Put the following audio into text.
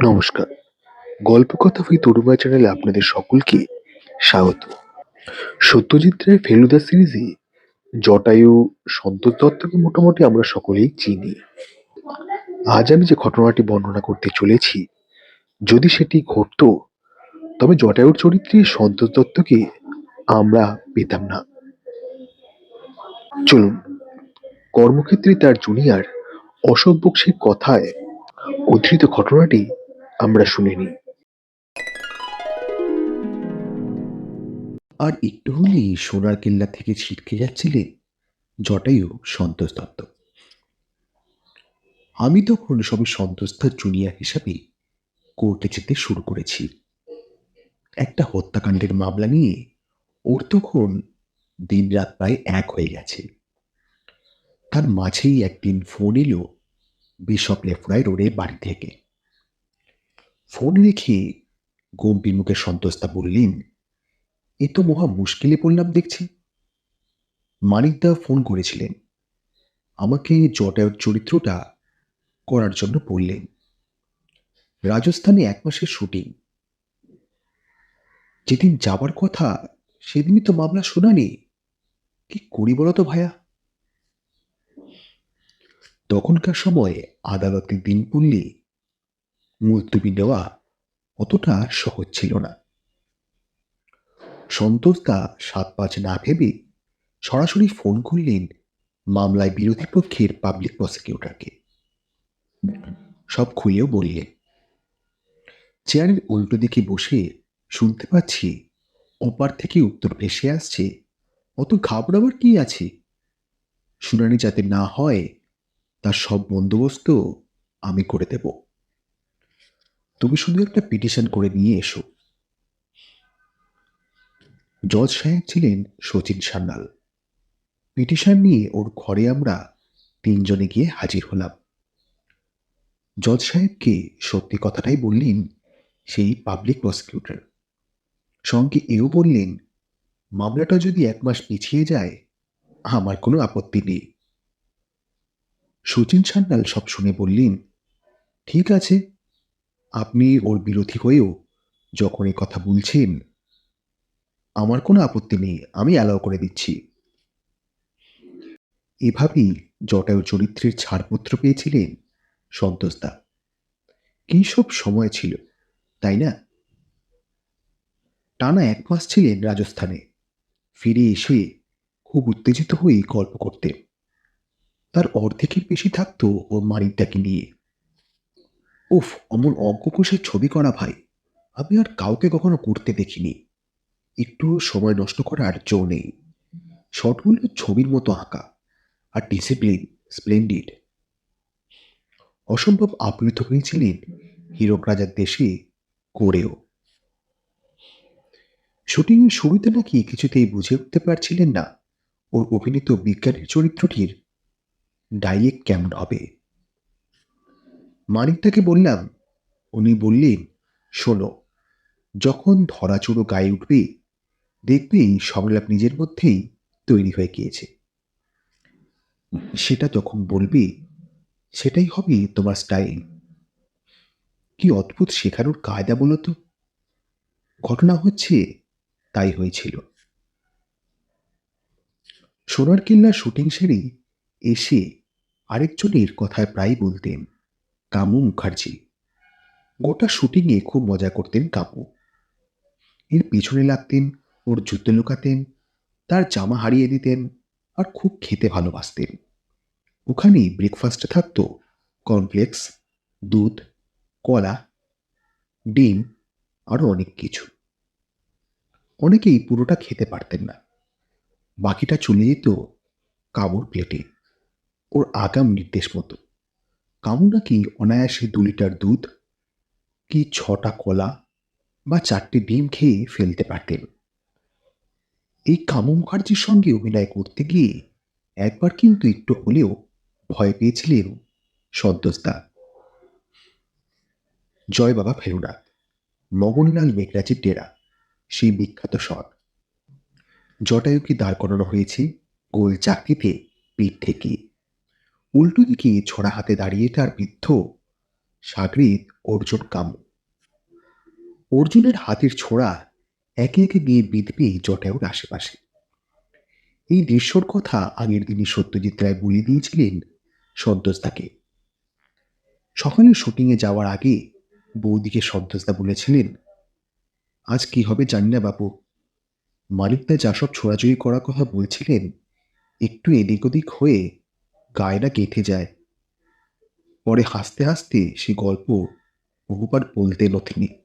নমস্কার। গল্পকথা বই তরুমা চ্যানেলে আপনাদের সকলকে স্বাগত। সত্যজিৎ রায়ের ফেলুদা সিরিজে জটায়ু, সন্তোষ দত্তকে মোটামুটি আমরা সকলেই চিনি। আজ আমি যে ঘটনাটি বর্ণনা করতে চলেছি, যদি সেটি ঘটতো তবে জটায়ুর চরিত্রে সন্তোষ দত্তকে আমরা পেতাম না। চলুন কর্মক্ষেত্রে তার জুনিয়র অশোক বক্সির কথায় উদ্ধৃত ঘটনাটি আমরা শুনে নিই। আর একটু হলেই সোনার কেল্লা থেকে ছিটকে যাচ্ছিলেন জটায়ু সন্তোষ দত্ত। আমি তখন সবে সন্তোষ দত্ত জুনিয়র হিসাবে কোর্টে যেতে শুরু করেছি। একটা হত্যাকাণ্ডের মামলা নিয়ে ওর তখন দিন রাত প্রায় এক হয়ে গেছে। তার মাঝেই একদিন ফোন এলো বিশপ লেফ্রয় রোডের বাড়ি থেকে। ফোন রেখে গম্ভীর মুখে সন্তোষদা বললেন, এ তো মহা মুশকিলে পড়লাম দেখছি। মানিকদা ফোন করেছিলেন, আমাকে জটায়ুর চরিত্রটা করার জন্য বললেন। রাজস্থানে 1 মাসের শুটিং। যেদিন যাবার কথা সেদিনই তো মামলা শুনানি। কি করি বলো তো ভাইয়া? তখনকার সময়ে আদালতের দিন পড়লে মুলতবি নেওয়া অতটা সহজ ছিল না। সন্তোষদা 7-5 না ভেবে সরাসরি ফোন করলেন মামলায় বিরোধী পক্ষের পাবলিক প্রসিকিউটরকে। সব খুলেও বললেন। চেয়ারের উল্টো দিকে বসে শুনতে পাচ্ছি ওপার থেকে উত্তর ভেসে আসছে, অত ঘাবড়াবার কি আছে? শুনানি যাতে না হয় তার সব বন্দোবস্ত আমি করে দেব। তুমি শুধু একটা পিটিশন করে নিয়ে এসো। জজ সাহেব ছিলেন শচীন সান্যাল। পিটিশন নিয়ে ওর ঘরে আমরা 3 জনে গিয়ে হাজির হলাম। জজ সাহেবকে সত্যি কথাটাই বললেন সেই পাবলিক প্রসিকিউটর। সঙ্গে এও বললেন, মামলাটা যদি 1 মাস পিছিয়ে যায় আমার কোনো আপত্তি নেই। শচীন সান্যাল সব শুনে বললেন, ঠিক আছে, আপনি ওর বিরোধী হয়েও যখন এই কথা বলছেন আমার কোনো আপত্তি নেই, আমি অ্যালাউ করে দিচ্ছি। এভাবেই জটায়ু চরিত্রের ছাড়পত্র পেয়েছিলেন সন্তোষদা। কি সব সময় ছিল, তাই না? টানা 1 মাস ছিলেন রাজস্থানে। ফিরে এসে খুব উত্তেজিত হয়ে গল্প করতেন। তার অর্ধেকের বেশি থাকতো ওর মানিকদাকে নিয়ে। উফ, অমন অজ্ঞকোষের ছবি করা ভাই, আমি আর কাউকে কখনো করতে দেখিনি। একটু সময় নষ্ট করার জো নেই। শটগুলো ছবির মতো আঁকা, আর ডিসিপ্লিন স্প্লেন্ডিড। অসম্ভব আপ্লুত হয়েছিলেন হীরক রাজার দেশে করেও। শুটিং এর শুরুতে নাকি কিছুতেই বুঝে উঠতে পারছিলেন না ওর অভিনীত বিজ্ঞানের চরিত্রটির ডাইরেক্ট কেমন হবে। মানিকটাকে বললাম, উনি বললেন, শোনো, যখন ধরাচুরো গায়ে উঠবে দেখবেই সংলাপ নিজের মধ্যেই তৈরি হয়ে গিয়েছে। সেটা যখন বলবে সেটাই হবে তোমার স্টাইল। কি অদ্ভুত শেখানোর কায়দা বলো তো। ঘটনা হচ্ছে তাই হয়েছিল। সোনার কেল্লা শুটিং সেরে এসে আরেকজনের কথায় প্রায় বলতেন, কামু মুখার্জি। গোটা শুটিংয়ে খুব মজা করতেন কামু। এর পিছনে লাগতেন, ওর জুতো লুকাতেন, তার জামা হারিয়ে দিতেন, আর খুব খেতে ভালোবাসতেন। ওখানে ব্রেকফাস্টে থাকতো কর্নফ্লেক্স, দুধ, কলা, ডিম, আরও অনেক কিছু। অনেকেই পুরোটা খেতে পারতেন না, বাকিটা চলে যেত কামুর প্লেটে ওর আগাম নির্দেশ মতো। কামু নাকি অনায়াসে 2 লিটার দুধ, কি 6টা কলা বা 4টে ডিম খেয়ে ফেলতে পারতেন। এই কামু মুখার্জির সঙ্গে অভিনয় করতে গিয়ে একবার কিন্তু একটু হলেও ভয় পেয়েছিলেন সন্তোষদা। জয় বাবা ফেরুনাথ, মগনলাল মেঘরাজের ডেরা, সেই বিখ্যাত শট। জটায়ুকে দাঁড় করানো হয়েছে গোল চাকরিতে পিঠ থেকে। উল্টো দিকে ছড়া হাতে দাঁড়িয়ে তার বৃদ্ধ সাগরিত, অর্জুন, কামু। অর্জুনের হাতের ছোড়া একে একে গিয়ে বিঁধবে জটায়ুর আশেপাশে। এই দৃশ্যর কথা আগের দিনই সত্যজিৎ রায় বলে দিয়েছিলেন সন্তোষদাকে। সকালে শুটিংয়ে যাওয়ার আগে বৌদিকে সন্তোষদা বলেছিলেন, আজ কি হবে জানি না বাপু, মালিকদা যা সব ছোড়াছুড়ি করার কথা বলছিলেন, একটু এদিক ওদিক হয়ে গায়েটা গেঁথে যায়। পরে হাসতে হাসতে সে গল্প বহুবার বলতেনও তিনি।